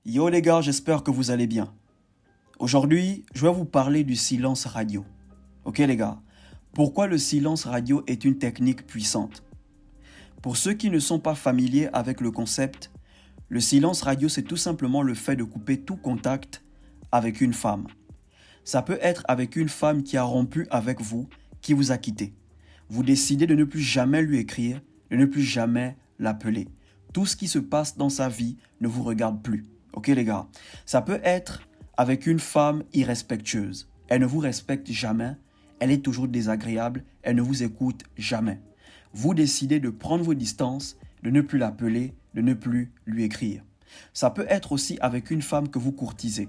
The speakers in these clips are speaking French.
Yo les gars, j'espère que vous allez bien. Aujourd'hui, je vais vous parler du silence radio. Ok les gars, pourquoi le silence radio est une technique puissante? Pour ceux qui ne sont pas familiers avec le concept, le silence radio c'est tout simplement le fait de couper tout contact avec une femme. Ça peut être avec une femme qui a rompu avec vous, qui vous a quitté. Vous décidez de ne plus jamais lui écrire, de ne plus jamais l'appeler. Tout ce qui se passe dans sa vie ne vous regarde plus. Ok les gars, ça peut être avec une femme irrespectueuse. Elle ne vous respecte jamais, elle est toujours désagréable, elle ne vous écoute jamais. Vous décidez de prendre vos distances, de ne plus l'appeler, de ne plus lui écrire. Ça peut être aussi avec une femme que vous courtisez.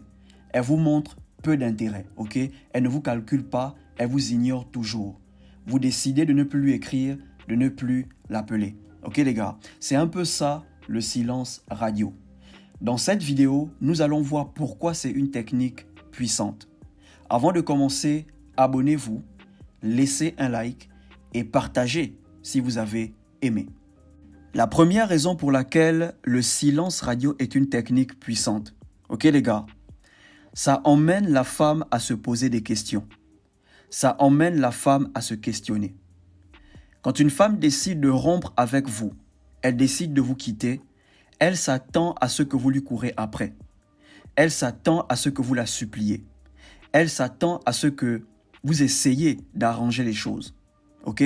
Elle vous montre peu d'intérêt, ok? Elle ne vous calcule pas, elle vous ignore toujours. Vous décidez de ne plus lui écrire, de ne plus l'appeler. Ok les gars, c'est un peu ça le silence radio. Dans cette vidéo, nous allons voir pourquoi c'est une technique puissante. Avant de commencer, abonnez-vous, laissez un like et partagez si vous avez aimé. La première raison pour laquelle le silence radio est une technique puissante, ok les gars, ça emmène la femme à se poser des questions. Ça emmène la femme à se questionner. Quand une femme décide de rompre avec vous, elle décide de vous quitter, elle s'attend à ce que vous lui courez après. Elle s'attend à ce que vous la suppliez. Elle s'attend à ce que vous essayez d'arranger les choses. Ok?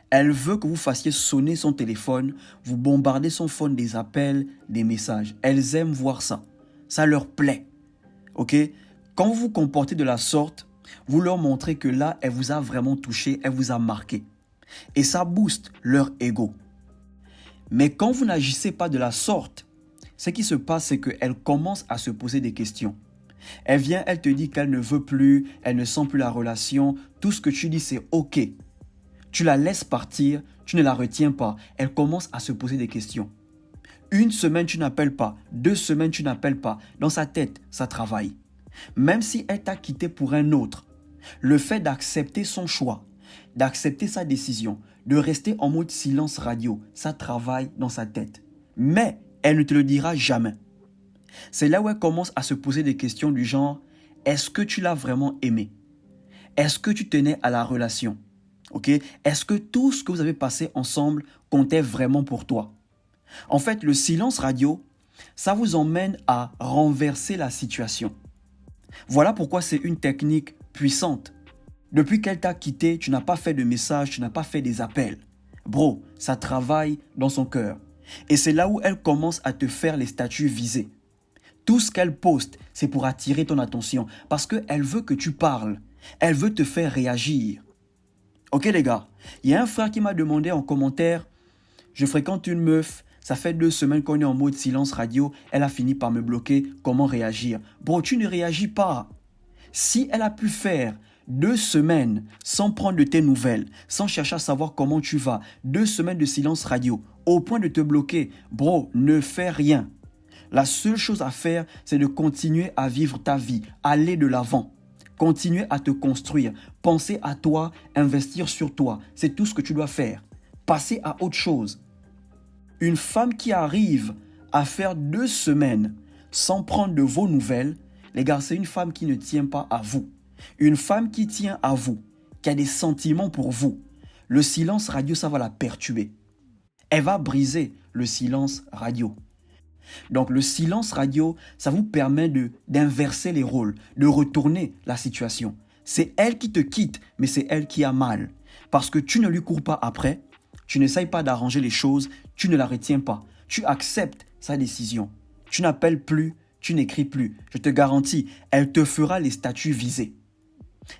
Elle veut que vous fassiez sonner son téléphone, vous bombardez son phone des appels, des messages. Elles aiment voir ça. Ça leur plaît. Ok? Quand vous vous comportez de la sorte, vous leur montrez que là, elle vous a vraiment touché, elle vous a marqué. Et ça booste leur ego. Mais quand vous n'agissez pas de la sorte, ce qui se passe, c'est qu'elle commence à se poser des questions. Elle vient, elle te dit qu'elle ne veut plus, elle ne sent plus la relation. Tout ce que tu dis, c'est OK. Tu la laisses partir, tu ne la retiens pas. Elle commence à se poser des questions. Une semaine, tu n'appelles pas. 2 semaines, tu n'appelles pas. Dans sa tête, ça travaille. Même si elle t'a quitté pour un autre, le fait d'accepter son choix, d'accepter sa décision, de rester en mode silence radio, ça travaille dans sa tête. Mais elle ne te le dira jamais. C'est là où elle commence à se poser des questions du genre, est-ce que tu l'as vraiment aimé? Est-ce que tu tenais à la relation? Ok? Est-ce que tout ce que vous avez passé ensemble comptait vraiment pour toi? En fait, le silence radio, ça vous emmène à renverser la situation. Voilà pourquoi c'est une technique puissante. Depuis qu'elle t'a quitté, tu n'as pas fait de messages, tu n'as pas fait des appels. Bro, ça travaille dans son cœur. Et c'est là où elle commence à te faire les statuts visés. Tout ce qu'elle poste, c'est pour attirer ton attention. Parce qu'elle veut que tu parles. Elle veut te faire réagir. Ok les gars, il y a un frère qui m'a demandé en commentaire, je fréquente une meuf, ça fait 2 semaines qu'on est en mode silence radio, elle a fini par me bloquer, comment réagir? Bro, tu ne réagis pas. Si elle a pu faire 2 semaines sans prendre de tes nouvelles, sans chercher à savoir comment tu vas, 2 semaines de silence radio, au point de te bloquer, bro, ne fais rien. La seule chose à faire, c'est de continuer à vivre ta vie, aller de l'avant. Continuer à te construire, penser à toi, investir sur toi. C'est tout ce que tu dois faire. Passer à autre chose. Une femme qui arrive à faire 2 semaines sans prendre de vos nouvelles, les gars, c'est une femme qui ne tient pas à vous. Une femme qui tient à vous, qui a des sentiments pour vous. Le silence radio, ça va la perturber. Elle va briser le silence radio. Donc le silence radio, ça vous permet d'inverser les rôles, de retourner la situation. C'est elle qui te quitte, mais c'est elle qui a mal. Parce que tu ne lui cours pas après, tu n'essayes pas d'arranger les choses, tu ne la retiens pas. Tu acceptes sa décision. Tu n'appelles plus, tu n'écris plus. Je te garantis, elle te fera les statuts visés.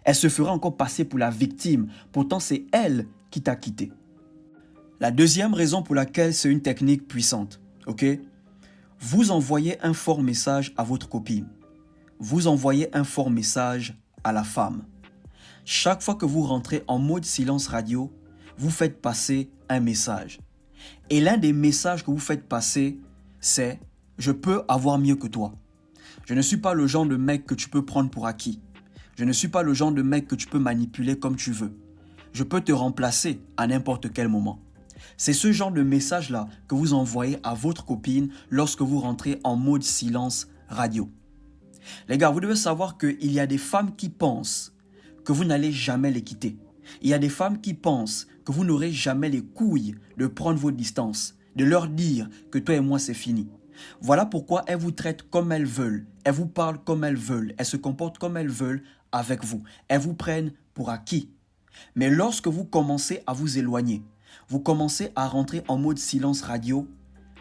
Elle se fera encore passer pour la victime. Pourtant, c'est elle qui t'a quitté. La deuxième raison pour laquelle c'est une technique puissante, ok? Vous envoyez un fort message à votre copine. Vous envoyez un fort message à la femme. Chaque fois que vous rentrez en mode silence radio, vous faites passer un message. Et l'un des messages que vous faites passer, c'est « Je peux avoir mieux que toi. Je ne suis pas le genre de mec que tu peux prendre pour acquis. Je ne suis pas le genre de mec que tu peux manipuler comme tu veux. Je peux te remplacer à n'importe quel moment. » C'est ce genre de message-là que vous envoyez à votre copine lorsque vous rentrez en mode silence radio. Les gars, vous devez savoir qu'il y a des femmes qui pensent que vous n'allez jamais les quitter. Il y a des femmes qui pensent que vous n'aurez jamais les couilles de prendre vos distances, de leur dire que toi et moi c'est fini. Voilà pourquoi elles vous traitent comme elles veulent, elles vous parlent comme elles veulent, elles se comportent comme elles veulent avec vous. Elles vous prennent pour acquis. Mais lorsque vous commencez à vous éloigner, vous commencez à rentrer en mode silence radio,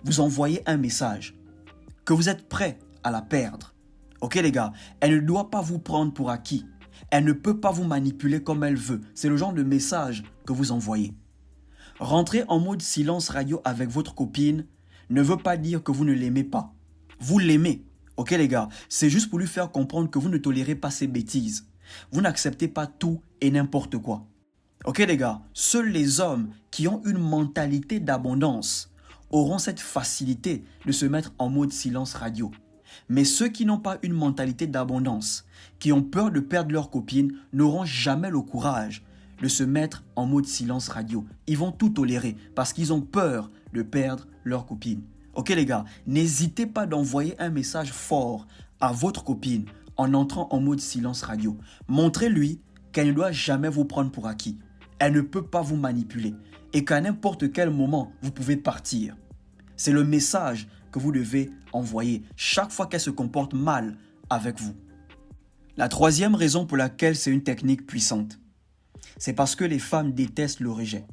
vous envoyez un message que vous êtes prêt à la perdre. Ok les gars, elle ne doit pas vous prendre pour acquis. Elle ne peut pas vous manipuler comme elle veut. C'est le genre de message que vous envoyez. Rentrer en mode silence radio avec votre copine ne veut pas dire que vous ne l'aimez pas. Vous l'aimez. Ok les gars, c'est juste pour lui faire comprendre que vous ne tolérez pas ses bêtises. Vous n'acceptez pas tout et n'importe quoi. Ok les gars, seuls les hommes qui ont une mentalité d'abondance auront cette facilité de se mettre en mode silence radio. Mais ceux qui n'ont pas une mentalité d'abondance, qui ont peur de perdre leur copine, n'auront jamais le courage de se mettre en mode silence radio. Ils vont tout tolérer parce qu'ils ont peur de perdre leur copine. Ok les gars, n'hésitez pas d'envoyer un message fort à votre copine en entrant en mode silence radio. Montrez-lui qu'elle ne doit jamais vous prendre pour acquis. Elle ne peut pas vous manipuler et qu'à n'importe quel moment, vous pouvez partir. C'est le message que vous devez envoyer chaque fois qu'elle se comporte mal avec vous. La troisième raison pour laquelle c'est une technique puissante, c'est parce que les femmes détestent le rejet.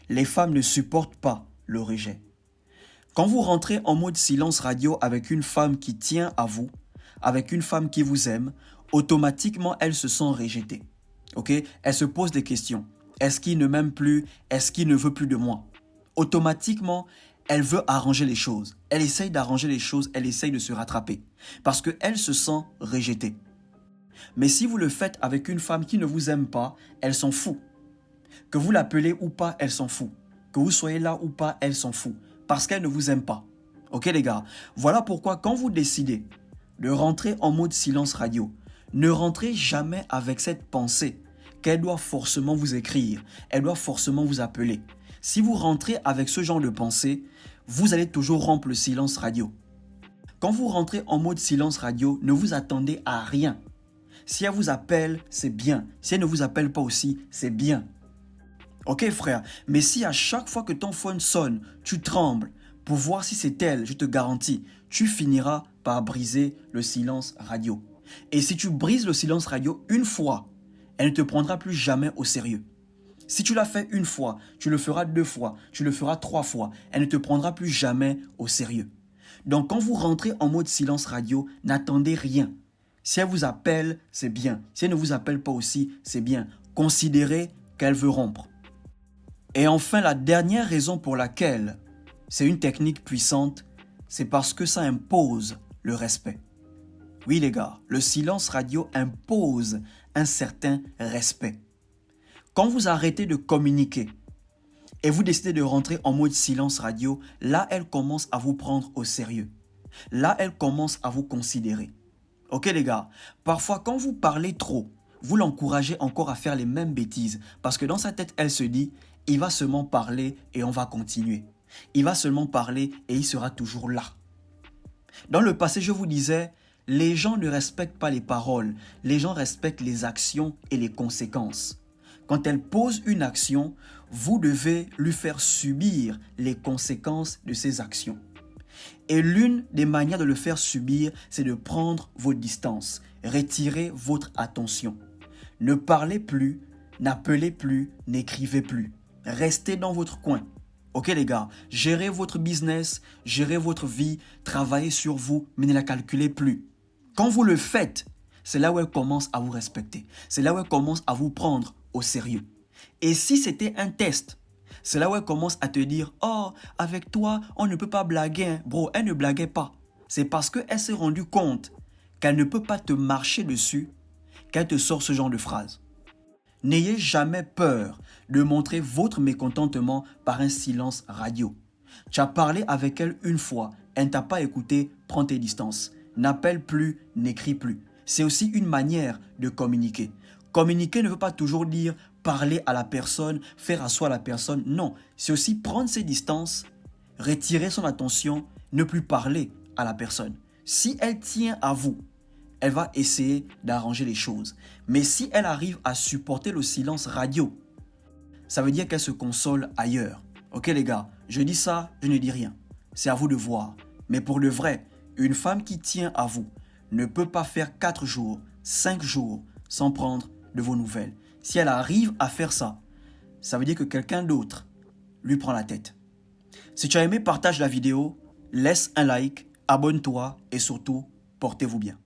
Les femmes ne supportent pas le rejet. Quand vous rentrez en mode silence radio avec une femme qui tient à vous, avec une femme qui vous aime, automatiquement elle se sent rejetée. Ok? Elle se pose des questions. Est-ce qu'il ne m'aime plus? Est-ce qu'il ne veut plus de moi? Automatiquement, elle veut arranger les choses. Elle essaye d'arranger les choses, elle essaye de se rattraper. Parce qu'elle se sent rejetée. Mais si vous le faites avec une femme qui ne vous aime pas, elle s'en fout. Que vous l'appelez ou pas, elle s'en fout. Que vous soyez là ou pas, elle s'en fout. Parce qu'elle ne vous aime pas. Ok les gars? Voilà pourquoi quand vous décidez de rentrer en mode silence radio, ne rentrez jamais avec cette pensée qu'elle doit forcément vous écrire, elle doit forcément vous appeler. Si vous rentrez avec ce genre de pensée, vous allez toujours rompre le silence radio. Quand vous rentrez en mode silence radio, ne vous attendez à rien. Si elle vous appelle, c'est bien. Si elle ne vous appelle pas aussi, c'est bien. Ok frère, mais si à chaque fois que ton phone sonne, tu trembles pour voir si c'est elle, je te garantis, tu finiras par briser le silence radio. Et si tu brises le silence radio une fois, elle ne te prendra plus jamais au sérieux. Si tu l'as fait une fois, tu le feras 2 fois, tu le feras 3 fois, elle ne te prendra plus jamais au sérieux. Donc quand vous rentrez en mode silence radio, n'attendez rien. Si elle vous appelle, c'est bien. Si elle ne vous appelle pas aussi, c'est bien. Considérez qu'elle veut rompre. Et enfin, la dernière raison pour laquelle c'est une technique puissante, c'est parce que ça impose le respect. Oui les gars, le silence radio impose un certain respect. Quand vous arrêtez de communiquer et vous décidez de rentrer en mode silence radio, là elle commence à vous prendre au sérieux. Là elle commence à vous considérer. Ok les gars, parfois quand vous parlez trop, vous l'encouragez encore à faire les mêmes bêtises parce que dans sa tête elle se dit, il va seulement parler et on va continuer. Il va seulement parler et il sera toujours là. Dans le passé je vous disais, les gens ne respectent pas les paroles, les gens respectent les actions et les conséquences. Quand elle pose une action, vous devez lui faire subir les conséquences de ses actions. Et l'une des manières de le faire subir, c'est de prendre vos distances, retirer votre attention. Ne parlez plus, n'appelez plus, n'écrivez plus. Restez dans votre coin. Ok les gars, gérez votre business, gérez votre vie, travaillez sur vous, mais ne la calculez plus. Quand vous le faites, c'est là où elle commence à vous respecter. C'est là où elle commence à vous prendre au sérieux. Et si c'était un test, c'est là où elle commence à te dire « Oh, avec toi, on ne peut pas blaguer. Hein. » Bro, elle ne blaguait pas. C'est parce qu'elle s'est rendue compte qu'elle ne peut pas te marcher dessus qu'elle te sort ce genre de phrase. N'ayez jamais peur de montrer votre mécontentement par un silence radio. Tu as parlé avec elle une fois, elle ne t'a pas écouté, prends tes distances. N'appelle plus, n'écris plus. C'est aussi une manière de communiquer. Communiquer ne veut pas toujours dire parler à la personne, faire asseoir la personne. Non, c'est aussi prendre ses distances, retirer son attention, ne plus parler à la personne. Si elle tient à vous, elle va essayer d'arranger les choses. Mais si elle arrive à supporter le silence radio, ça veut dire qu'elle se console ailleurs. Ok les gars, je dis ça, je ne dis rien. C'est à vous de voir. Mais pour le vrai, une femme qui tient à vous ne peut pas faire 4 jours, 5 jours sans prendre de vos nouvelles. Si elle arrive à faire ça, ça veut dire que quelqu'un d'autre lui prend la tête. Si tu as aimé, partage la vidéo, laisse un like, abonne-toi et surtout, portez-vous bien.